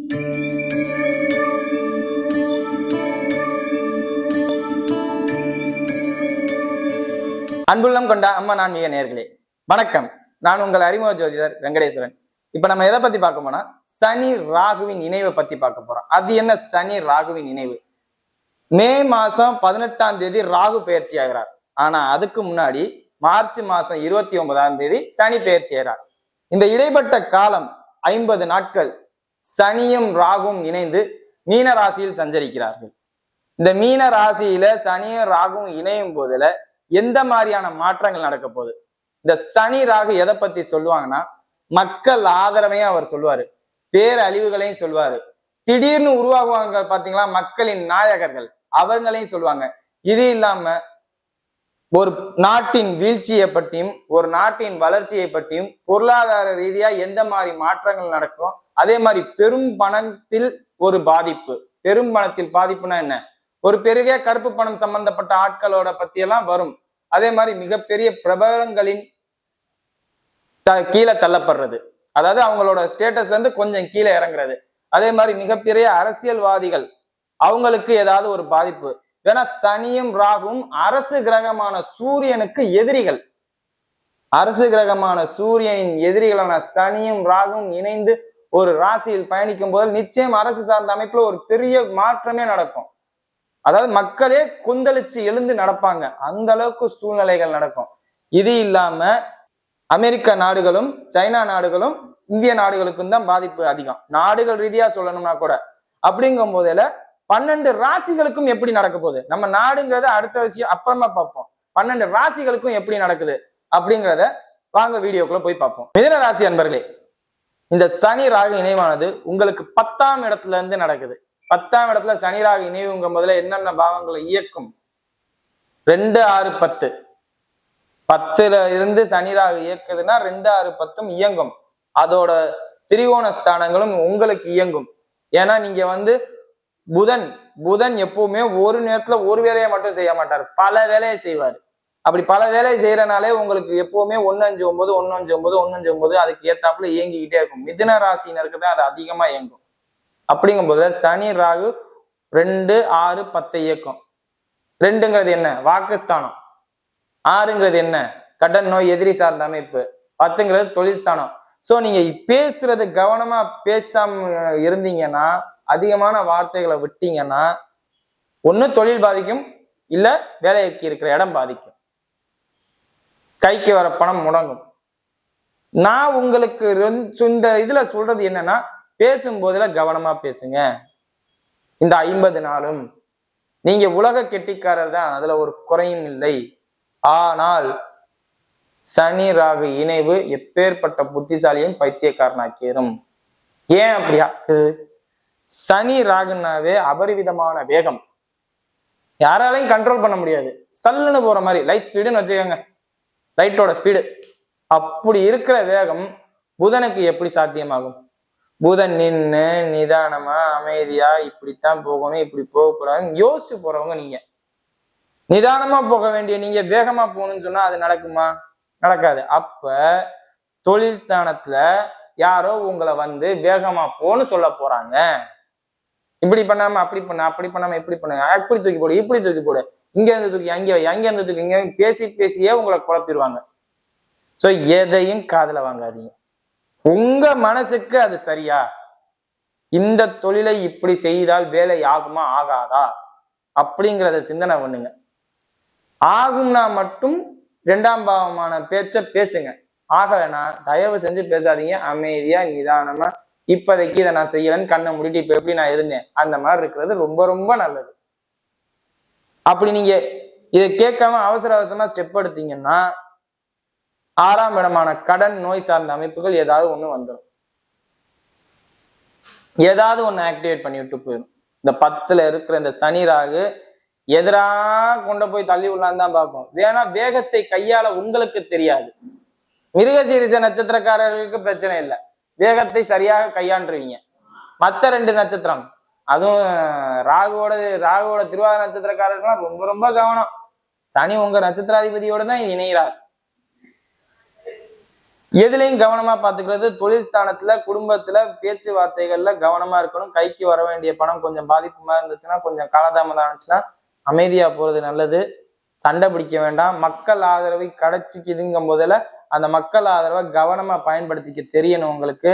அன்புள்ளம் கொண்ட அம்மா நான் மிக நேர்களே வணக்கம். நான் உங்கள் அறிமுக ஜோதிடர் வெங்கடேஸ்வரன். இப்ப நம்ம எதை பத்தி பார்க்க போனா சனி ராகுவின் இணைவை பத்தி பார்க்க போறோம். அது என்ன சனி ராகுவின் இணைவு? மே மாசம் 18ஆம் தேதி ராகு பெயர்ச்சி ஆகிறார். ஆனா அதுக்கு முன்னாடி மார்ச் மாசம் 29ஆம் தேதி சனி பெயர்ச்சி ஆகிறார். இந்த இடைப்பட்ட காலம் 50 நாட்கள் சனியும் ராகும் இணைந்து மீன ராசியில் சஞ்சரிக்கிறார்கள். இந்த மீன ராசியில சனியும் ராகும் இணையும் போதுல எந்த மாதிரியான மாற்றங்கள் நடக்க போகுது? இந்த சனி ராகு எதை பத்தி சொல்லுவாங்கன்னா, மக்கள் ஆதரவையும் அவர் சொல்லுவாரு, பேரழிவுகளையும் சொல்லுவாரு. திடீர்னு உருவாகுவாங்க பாத்தீங்களா மக்களின் நாயகர்கள், அவங்களையும் சொல்லுவாங்க. இது இல்லாம ஒரு நாட்டின் வீழ்ச்சியை பற்றியும் ஒரு நாட்டின் வளர்ச்சியை பற்றியும் பொருளாதார ரீதியா எந்த மாதிரி மாற்றங்கள் நடக்கும், அதே மாதிரி பெரும் பணத்தில் ஒரு பாதிப்பு. பெரும் பணத்தில் பாதிப்புனா என்ன? ஒரு பெரிய கருப்பு பணம் சம்பந்தப்பட்ட ஆட்களோட பத்தி எல்லாம் வரும். அதே மாதிரி மிகப்பெரிய பிரபலங்களின் கீழே தள்ளப்படுறது, அதாவது அவங்களோட ஸ்டேட்டஸ்ல இருந்து கொஞ்சம் கீழே இறங்குறது. அதே மாதிரி மிகப்பெரிய அரசியல்வாதிகள், அவங்களுக்கு ஏதாவது ஒரு பாதிப்பு. ஏன்னா சனியும் ராகும் அரசு கிரகமான சூரியனுக்கு எதிரிகள். அரசு கிரகமான சூரியனின் எதிரிகளான சனியும் ராகும் இணைந்து ஒரு ராசியில் பயணிக்கும் போது நிச்சயம் அரசு சார்ந்த அமைப்புல ஒரு பெரிய மாற்றமே நடக்கும். அதாவது மக்களே கொந்தளிச்சு எழுந்து நடப்பாங்க, அந்த அளவுக்கு சூழ்நிலைகள் நடக்கும். இது இல்லாம அமெரிக்க நாடுகளும் சைனா நாடுகளும் இந்திய நாடுகளுக்கும் தான் பாதிப்பு அதிகம், நாடுகள் ரீதியா சொல்லணும்னா கூட. அப்படிங்கும் போதுல 12 ராசிகளுக்கும் எப்படி நடக்க போகுது, நம்ம நாடுங்கிறத அடுத்த விஷயம் அப்புறமா பார்ப்போம். 12 ராசிகளுக்கும் எப்படி நடக்குது அப்படிங்கிறத வாங்க வீடியோக்குள்ள போய் பார்ப்போம். மிதுன ராசி அன்பர்களே, இந்த சனி ராகு இணைவானது உங்களுக்கு 10ஆம் இடத்துல இருந்து நடக்குது. 10ஆம் இடத்துல சனி ராகு இணைவுங்கும் போதுல என்னென்ன பாவங்களை இயக்கும்? 2, 6, 10. 10ல இருந்து சனி ராகு இயக்குதுன்னா 2, 6, 10 இயங்கும். அதோட திரிகோண ஸ்தானங்களும் உங்களுக்கு இயங்கும். ஏன்னா நீங்க புதன் எப்பவுமே ஒரு நேரத்துல ஒரு வேலையை மட்டும் செய்ய மாட்டார், பல வேலையை செய்வார். அப்படி பல வேலையை செய்யறனாலே உங்களுக்கு எப்பவுமே 159 159 159 அதுக்கு ஏத்தாப்புல இயங்கிக்கிட்டே இருக்கும். மிதுன ராசினருக்கு தான் அது அதிகமா இயங்கும். அப்படிங்கும்போது சனி ராகு 2, 6, 10 இயக்கம். 2ங்கிறது என்ன? வாக்குஸ்தானம். 6ங்கிறது என்ன? கடன் நோய் எதிரி சார்ந்த அமைப்பு. 10ங்கிறது தொழில் ஸ்தானம். சோ நீங்க பேசுறது கவனமா பேசாம இருந்தீங்கன்னா, அதிகமான வார்த்தைகளை விட்டீங்கன்னா, ஒண்ணு தொழில் பாதிக்கும், இல்ல வேலைக்கு இருக்கிற இடம் பாதிக்கும், கைக்கு வர பணம் முடங்கும். நான் உங்களுக்கு இந்த இதுல சொல்றது என்னன்னா, பேசும்போதுல கவனமா பேசுங்க. இந்த 50 நாளும் நீங்க உலக கெட்டிக்காரர் தான், அதுல ஒரு குறையும் இல்லை. ஆனால் சனி ராகு இணைவு எப்பேற்பட்ட புத்திசாலியும் பைத்தியக்காரனாக்கிரும். ஏன் அப்படியா? சனி ராகுனாவே அபரிவிதமான வேகம், யாராலையும் கண்ட்ரோல் பண்ண முடியாது. சல்லுன்னு போற மாதிரி, லைட் ஸ்பீடுன்னு வச்சுக்கோங்க, லைட்டோட ஸ்பீடு. அப்படி இருக்கிற வேகம் புதனுக்கு எப்படி சாத்தியமாகும்? புதன் நின்று நிதானமா அமைதியா இப்படித்தான் போகணும், இப்படி போகக்கூடாதுன்னு யோசிச்சு போறவங்க நீங்க. நிதானமா போக வேண்டிய நீங்க வேகமா போகணும்னு சொன்னா அது நடக்குமா? நடக்காது. அப்ப தொழில் ஸ்தானத்துல யாரோ உங்களை வேகமா போன்னு சொல்ல போறாங்க. இப்படி பண்ணாம அப்படி பண்ண, அப்படி பண்ணாம இப்படி பண்ண, அப்படி தூக்கி போடு, இப்படி தூக்கி போடு, இங்க இருந்து தூக்கி அங்கே வை, அங்க இருந்து தூக்கி இங்க, பேசியே உங்களை குழப்பிடுவாங்க. சோ எதையும் காதுல வாங்காதீங்க. உங்க மனசுக்கு அது சரியா, இந்த தொழிலை இப்படி செய்தால் வேலை ஆகுமா ஆகாதா அப்படிங்கிறத சிந்தனை பண்ணுங்க. ஆகும்னா மட்டும் 2ஆம் பாவமான பேச்ச பேசுங்க. ஆகலைன்னா தயவு செஞ்சு பேசாதீங்க. அமைதியா நிதானமா இப்போதைக்கு இதை நான் செய்யலன்னு கண்ணை மூடிட்டு இப்ப எப்படி நான் இருந்தேன் அந்த மாதிரி இருக்கிறது ரொம்ப ரொம்ப நல்லது. அப்படி நீங்க இதை கேட்காம அவசர அவசரமா ஸ்டெப் எடுத்தீங்கன்னா 6ஆம் இடமான கடன் நோய் சார்ந்த அமைப்புகள் ஏதாவது ஒண்ணு வந்துடும், ஏதாவது ஒண்ணு ஆக்டிவேட் பண்ணி விட்டு போயிடும். இந்த 10ல இருக்கிற இந்த சனி ராகு எதிராக கொண்டு போய் தள்ளி விடலான்னு தான் பார்க்கும். வேணா வேகத்தை கையாள உங்களுக்கு தெரியாது. மிருகசீரிஷ நட்சத்திரக்காரர்களுக்கு பிரச்சனை இல்லை, வேகத்தை சரியாக கையாண்டுருவீங்க. மற்ற 2 நட்சத்திரம், அதுவும் ராகுவோட திருவாதிரை நட்சத்திரக்காரர்கள்லாம் ரொம்ப ரொம்ப கவனம். சனி உங்க நட்சத்திராதிபதியோட தான் இணைகிறார். எதுலையும் கவனமா பாத்துக்கிறது, தொழில் ஸ்தானத்துல குடும்பத்துல பேச்சுவார்த்தைகள்ல கவனமா இருக்கணும். கைக்கு வர வேண்டிய பணம் கொஞ்சம் பாதிப்புமா இருந்துச்சுன்னா, கொஞ்சம் காலதாமதம் ஆனிச்சுன்னா அமைதியா போறது நல்லது. சண்டை பிடிக்க வேண்டாம். மக்கள் ஆதரவை கிடைச்சிக்குதுங்கும் போதுல அந்த மக்கள் ஆதரவை கவனமா பயன்படுத்திக்க தெரியணும். உங்களுக்கு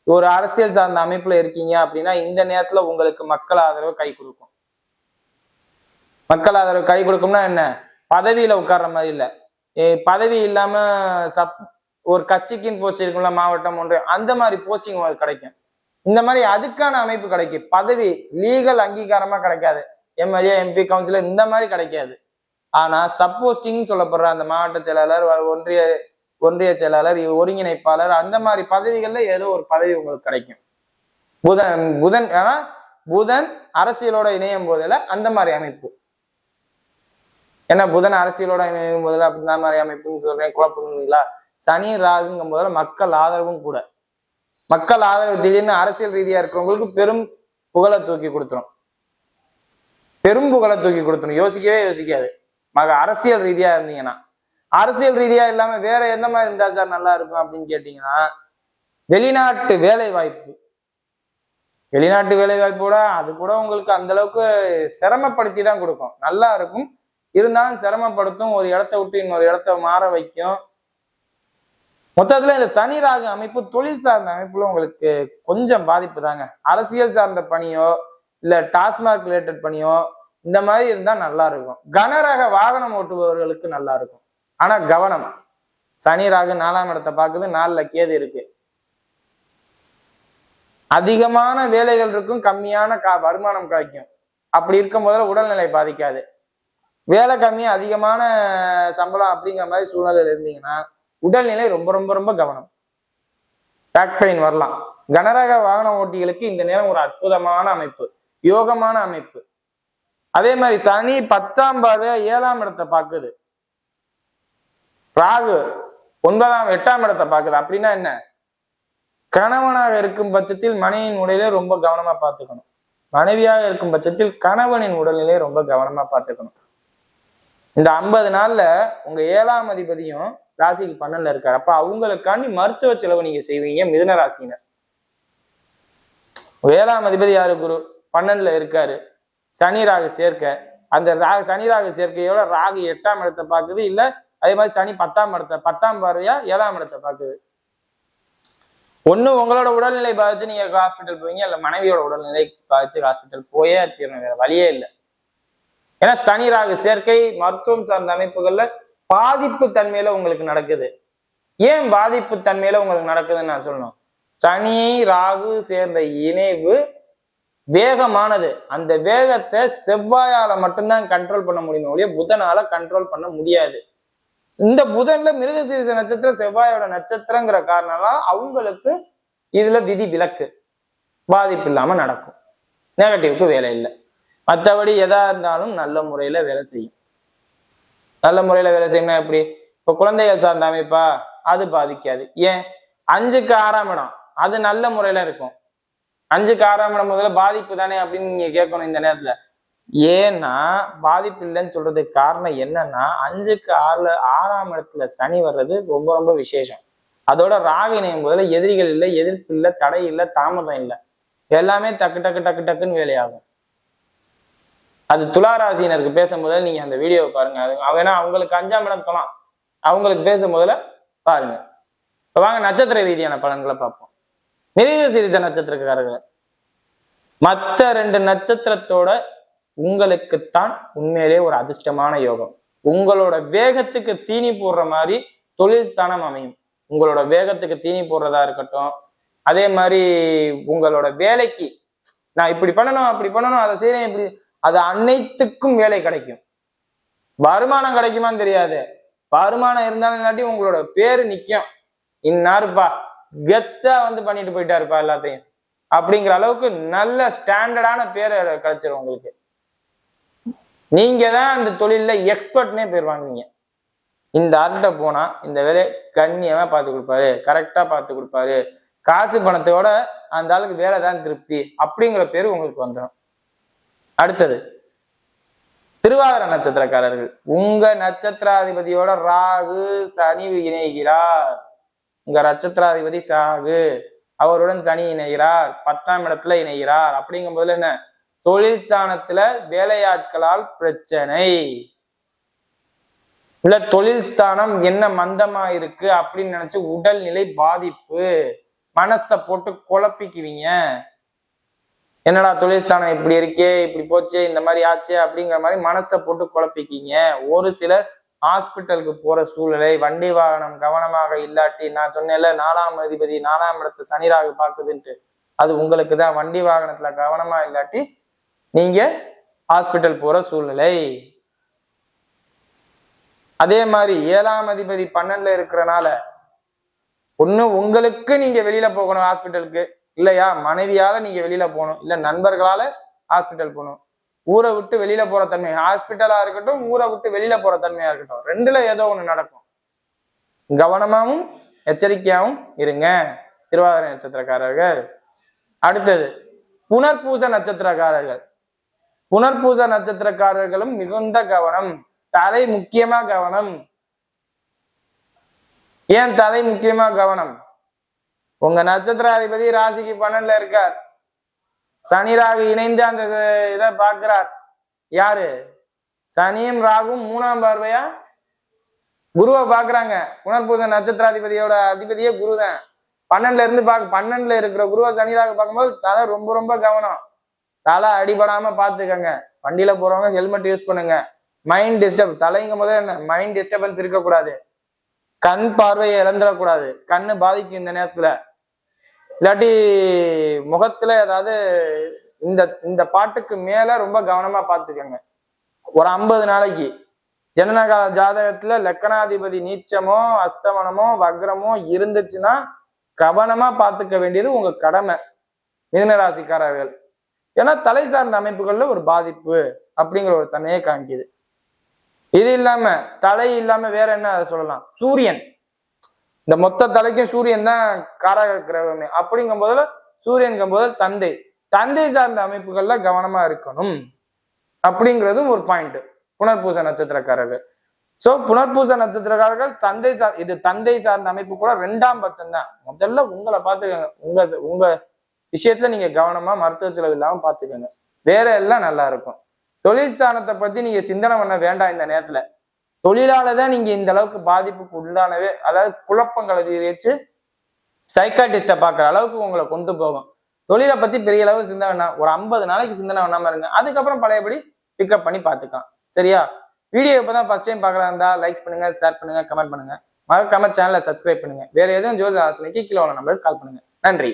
ஒரு அரசியல் சார்ந்த அமைப்புல இருக்கீங்க அப்படின்னா இந்த நேரத்துல உங்களுக்கு மக்கள் ஆதரவு கை கொடுக்கும். மக்கள் ஆதரவு கை கொடுக்கும்னா என்ன, பதவியில உட்கார்ற மாதிரி இல்ல, பதவி இல்லாம ஒரு கட்சிக்குன்னு போஸ்ட் இருக்கும்ல, மாவட்டம் ஒன்று, அந்த மாதிரி போஸ்டிங் உங்களுக்கு கிடைக்கும். இந்த மாதிரி அதுக்கான அமைப்பு கிடைக்கும். பதவி லீகல் அங்கீகாரமா கிடைக்காது. எம்எல்ஏ, எம்பி, கவுன்சிலர் இந்த மாதிரி கிடைக்காது. ஆனா சப்போஸ்டிங் சொல்லப்படுற அந்த மாவட்ட செயலாளர், ஒன்றிய செயலாளர், ஒருங்கிணைப்பாளர், அந்த மாதிரி பதவிகள்ல ஏதோ ஒரு பதவி உங்களுக்கு கிடைக்கும். புதன் ஆனா புதன் அரசியலோட இணையும் போதுல அந்த மாதிரி அமைப்பு. ஏன்னா புதன் அரசியலோட இணையும் போதுல அப்படி அந்த மாதிரி அமைப்புன்னு சொல்றேன், குழப்பங்களா? சனி ராகுங்கும் போதுல மக்கள் ஆதரவும் கூட. மக்கள் ஆதரவு திடீர்னு அரசியல் ரீதியா இருக்கிறவங்களுக்கு பெரும் புகழை தூக்கி கொடுத்துரும். பெரும் புகழை தூக்கி கொடுத்துரும். யோசிக்கவே யோசிக்காது. அரசியல் ரீதியா இருந்தீங்கன்னா. அரசியல் ரீதியா இல்லாம வேற எந்த மாதிரி இருந்தா சார் நல்லா இருக்கும் அப்படின்னு கேட்டீங்கன்னா, வெளிநாட்டு வேலை வாய்ப்பு. வெளிநாட்டு வேலை வாய்ப்போட அது கூட உங்களுக்கு அந்த அளவுக்கு சிரமப்படுத்தி தான் கொடுக்கும். நல்லா இருக்கும், இருந்தாலும் சிரமப்படுத்தும். ஒரு இடத்த விட்டு இன்னொரு இடத்த மாற வைக்கும். மொத்தத்துல இந்த சனி ராகு அமைப்பு தொழில் சார்ந்த அமைப்புல உங்களுக்கு கொஞ்சம் பாதிப்பு தாங்க. அரசியல் சார்ந்த பணியோ இல்ல டாஸ்மாக் ரிலேட்டட் பணியோ இந்த மாதிரி இருந்தா நல்லா இருக்கும். கனரக வாகனம் ஓட்டுபவர்களுக்கு நல்லா இருக்கும். ஆனா கவனம், சனி ராகு 4ஆம் இடத்தை பார்க்குது, 4ல கேது இருக்கு. அதிகமான வேலைகள் இருக்கும், கம்மியான வருமானம் கிடைக்கும். அப்படி இருக்கும் போதுல உடல்நிலை பாதிக்காது. வேலை கம்மி அதிகமான சம்பளம் அப்படிங்கிற மாதிரி சூழ்நிலையில இருந்தீங்கன்னா உடல்நிலை ரொம்ப ரொம்ப ரொம்ப கவனம். பேக் பெயின் வரலாம். கனரக வாகன ஓட்டிகளுக்கு இந்த நேரம் ஒரு அற்புதமான அமைப்பு, யோகமான அமைப்பு. அதே மாதிரி சனி 10ஆம் பார்வையா 7ஆம் இடத்தை பார்க்குது. ராகு 8ஆம் இடத்தை பார்க்குது. அப்படின்னா என்ன, கணவனாக இருக்கும் பட்சத்தில் மனைவியின் உடலே ரொம்ப கவனமா பார்த்துக்கணும். மனைவியாக இருக்கும் பட்சத்தில் கணவனின் உடல்நிலை ரொம்ப கவனமா பார்த்துக்கணும். இந்த 50 நாள்ல உங்க 7ஆம் அதிபதியும் ராசிக்கு 12ல இருக்காரு. அப்ப அவங்களுக்காண்டி மருத்துவ செலவு நீங்க செய்வீங்க. மிதுன ராசினர் 7ஆம் அதிபதி யாரு? குரு 12ல இருக்காரு. சனி ராகு சேர்க்க, அந்த சனி ராகு சேர்க்கையோட ராகு 8ஆம் இடத்தை பார்க்குது. இல்ல அதே மாதிரி சனி 10ஆம் பார்வையா 7ஆம் இடத்தை பார்க்குது. ஒண்ணு உங்களோட உடல்நிலை பாதிச்சு நீங்க ஹாஸ்பிட்டல் போவீங்க, இல்ல மனைவியோட உடல்நிலை பாதிச்சு ஹாஸ்பிட்டல் போயே தீரணும், வேற வழியே இல்லை. ஏன்னா சனி ராகு சேர்க்கை மருத்துவம் சார்ந்த அமைப்புகள்ல பாதிப்பு தன்மையில உங்களுக்கு நடக்குது. ஏன் பாதிப்பு தன்மையில உங்களுக்கு நடக்குதுன்னு நான் சொல்லணும். சனி ராகு சேர்ந்த இணைவு வேகமானது. அந்த வேகத்தை செவ்வாயால மட்டும்தான் கண்ட்ரோல் பண்ண முடியும் ஒழிய புதனால கண்ட்ரோல் பண்ண முடியாது. இந்த புதன்ல மிருகசீரிஷ நட்சத்திரம் செவ்வாயோட நட்சத்திரங்கிற காரணம் அவங்களுக்கு இதுல விதி விலக்கு, பாதிப்பு இல்லாம நடக்கும். நெகட்டிவ்க்கு வேலை இல்லை. மற்றபடி எதா இருந்தாலும் நல்ல முறையில வேலை செய்யும். நல்ல முறையில வேலை செய்யணும். எப்படி? இப்ப குழந்தைகள் சார்ந்த அமைப்பா, அது பாதிக்காது. ஏன்? 5க்கு 6ஆம் இடம் அது நல்ல முறையில இருக்கும். 5க்கு 6ஆம் இடம் முதல்ல பாதிப்பு தானே அப்படின்னு நீங்க கேட்கணும் இந்த நேரத்துல. ஏன்னா பாதிப்பு இல்லைன்னு சொல்றதுக்கு காரணம் என்னன்னா, 5க்கு 6ஆம் இடத்துல சனி வர்றது ரொம்ப ரொம்ப விசேஷம். அதோட ராகு இணையும் போதுல எதிரிகள் இல்லை, எதிர்ப்பு இல்லை, தடை இல்லை, தாமதம் இல்லை, எல்லாமே டக்கு டக்கு டக்கு டக்குன்னு வேலையாகும். அது துளாராசினருக்கு பேசும்போது நீங்க அந்த வீடியோவை பாருங்க. அது ஏன்னா அவங்களுக்கு 5ஆம் இடம் துலாம், அவங்களுக்கு பேசும்போதுல பாருங்க. இப்ப வாங்க நட்சத்திர ரீதியான பலன்களை பார்ப்போம். மிருகசீரிஷ நட்சத்திரக்காரர்கள் மற்ற 2 நட்சத்திரத்தோட உங்களுக்குத்தான் உண்மையிலே ஒரு அதிர்ஷ்டமான யோகம். உங்களோட வேகத்துக்கு தீனி போடுற மாதிரி தொழில் ஸ்தானம் அமையும். உங்களோட வேகத்துக்கு தீனி போடுறதா இருக்கட்டும், அதே மாதிரி உங்களோட வேலைக்கு நான் இப்படி பண்ணணும் அப்படி பண்ணணும் அதை செய்யறேன் இப்படி, அது அனைத்துக்கும் வேலை கிடைக்கும். வருமானம் கிடைக்குமான்னு தெரியாது, வருமானம் இருந்தாலும் இல்லாட்டி உங்களோட பேரு நிக்கும். இன்னாருப்பா கெத்தா பண்ணிட்டு போயிட்டாருப்பா எல்லாத்தையும் அப்படிங்கிற அளவுக்கு நல்ல ஸ்டாண்டர்டான பேரை கிடைச்சிடும் உங்களுக்கு. நீங்க தான் அந்த தொழில எக்ஸ்பர்ட்னே பேர் வாங்குவீங்க. இந்த ஆள்கிட்ட போனா இந்த வேலையை கண்ணியமா பார்த்து கொடுப்பாரு, கரெக்டா பார்த்து கொடுப்பாரு, காசு பணத்தோட அந்த ஆளுக்கு வேலை தான் திருப்தி அப்படிங்கிற பேரு உங்களுக்கு வந்துடும். அடுத்தது திருவாதிரை நட்சத்திரக்காரர்கள். உங்க நட்சத்திராதிபதியோட ராகு சனி இணைகிறார். உங்க நட்சத்திராதிபதி சாகு, அவருடன் சனி இணைகிறார், 10ஆம் இடத்துல இணைகிறார். அப்படிங்கும் போதுல என்ன, தொழில் ஸ்தானத்துல வேலையாட்களால் பிரச்சனை, இல்ல தொழில் ஸ்தானம் என்ன மந்தமா இருக்கு அப்படின்னு நினைச்சு உடல்நிலை பாதிப்பு, மனசை போட்டு குழப்பிக்குவீங்க. என்னடா தொழில் ஸ்தானம் இப்படி இருக்கே, இப்படி போச்சு, இந்த மாதிரி ஆச்சு அப்படிங்கிற மாதிரி மனசை போட்டு குழப்பிக்கிங்க. ஒரு சிலர் ஹாஸ்பிட்டலுக்கு போற சூழ்நிலை, வண்டி வாகனம் கவனமாக இல்லாட்டி, நான் சொன்னேன்ல 4ஆம் அதிபதி 4ஆம் இடத்தை சனி ராகு பாக்குதுன்ட்டு, அது உங்களுக்கு தான். வண்டி வாகனத்துல கவனமா இல்லாட்டி நீங்க ஹாஸ்பிட்டல் போற சூழ்நிலை. அதே மாதிரி 7ஆம் அதிபதி 12ல இருக்கிறனால ஒண்ணு உங்களுக்கு நீங்க வெளியில போகணும் ஹாஸ்பிட்டலுக்கு, இல்லையா மனைவியால நீங்க வெளியில போகணும், இல்ல நண்பர்களால ஹாஸ்பிட்டல் போகணும். ஊரை விட்டு வெளியில போற தன்மை, ஹாஸ்பிட்டலா இருக்கட்டும் ஊரை விட்டு வெளியில போற தன்மையா இருக்கட்டும், ரெண்டுல ஏதோ ஒண்ணு நடக்கும். கவனமாவும் எச்சரிக்கையாவும் இருங்க திருவாதிரை நட்சத்திரக்காரர்கள். அடுத்தது புனர்பூச நட்சத்திரக்காரர்கள். புனர்பூச நட்சத்திரக்காரர்களும் மிகுந்த கவனம், தலை முக்கியமா கவனம். ஏன் தலை முக்கியமா கவனம்? உங்க நட்சத்திராதிபதி ராசிக்கு 12ல இருக்கார், சனி ராகு இணைந்து அந்த இதை பார்க்கிறார். யாரு? சனியும் ராகும் 3ஆம் பார்வையா குருவை பாக்குறாங்க. புனர்பூச நட்சத்திராதிபதியோட அதிபதியே குரு தான். 12ல இருந்து 12ல இருக்கிற குருவை சனி ராகு பார்க்கும்போது தலை ரொம்ப ரொம்ப கவனம். தலை அடிபடாம பாத்துக்கங்க. வண்டியில போறவங்க ஹெல்மெட் யூஸ் பண்ணுங்க. மைண்ட் டிஸ்டர்ப், தலைங்க முதல்ல என்ன மைண்ட் டிஸ்டர்பன்ஸ் இருக்கக்கூடாது, கண் பார்வையை இழந்துடக்கூடாது, கண்ணு பாதிக்கும் இந்த நேரத்துல. இல்லாட்டி முகத்துல ஏதாவது இந்த இந்த பாட்டுக்கு மேல ரொம்ப கவனமா பாத்துக்கங்க. ஒரு 50 நாளைக்கு ஜனனகால ஜாதகத்துல லக்கணாதிபதி நீச்சமோ அஸ்தமனமோ வக்ரமோ இருந்துச்சுன்னா கவனமா பாத்துக்க வேண்டியது உங்க கடமை மிதுன ராசிக்காரர்கள். ஏன்னா தலை சார்ந்த அமைப்புகள்ல ஒரு பாதிப்பு அப்படிங்கிற ஒரு தன்மையை காமிக்குது. இது இல்லாம தலை இல்லாம வேற என்ன அதை சொல்லலாம், சூரியன். இந்த மொத்த தலைக்கும் சூரியன் தான் காரக கிரகமே. அப்படிங்கும் போதுல சூரியன்கும் போது தந்தை சார்ந்த அமைப்புகள்ல கவனமா இருக்கணும் அப்படிங்கிறதும் ஒரு பாயிண்ட் புனர்பூச நட்சத்திரக்காரர்கள். சோ புனர்பூச நட்சத்திரக்காரர்கள் தந்தை சார்ந்த அமைப்பு கூட 2ஆம் பட்சம் தான். முதல்ல உங்களை பாத்துக்கங்க, உங்க விஷயத்துல நீங்க கவனமா மருத்துவ செலவு இல்லாம பாத்துக்கங்க, வேற எல்லாம் நல்லா இருக்கும். தொழில் ஸ்தானத்தை பத்தி நீங்க சிந்தனை பண்ண வேண்டாம். இந்த நேரத்துல தொழிலாளதான் நீங்க இந்த அளவுக்கு பாதிப்புக்கு உள்ளானவே, அதாவது குழப்பங்களை வச்சு சைக்காட்டிஸ்ட பாக்குற அளவுக்கு உங்களை கொண்டு போகும். தொழிலை பத்தி பெரிய அளவு சிந்தனை வேண்டாம், ஒரு 50 நாளைக்கு சிந்தனை பண்ணாம இருங்க, அதுக்கப்புறம் பழையபடி பிக்கப் பண்ணி பாத்துக்கலாம். சரியா? வீடியோ இப்பதான் ஃபர்ஸ்ட் டைம் பாக்குறதா இருந்தா லைக்ஸ் பண்ணுங்க, ஷேர் பண்ணுங்க, கமெண்ட் பண்ணுங்க, மறக்காம சேனலை சப்ஸ்கிரைப் பண்ணுங்க. வேற எதுவும் ஜோதிட ஆலோசனைக்கு கீழே உள்ள நம்பருக்கு கால் பண்ணுங்க. நன்றி.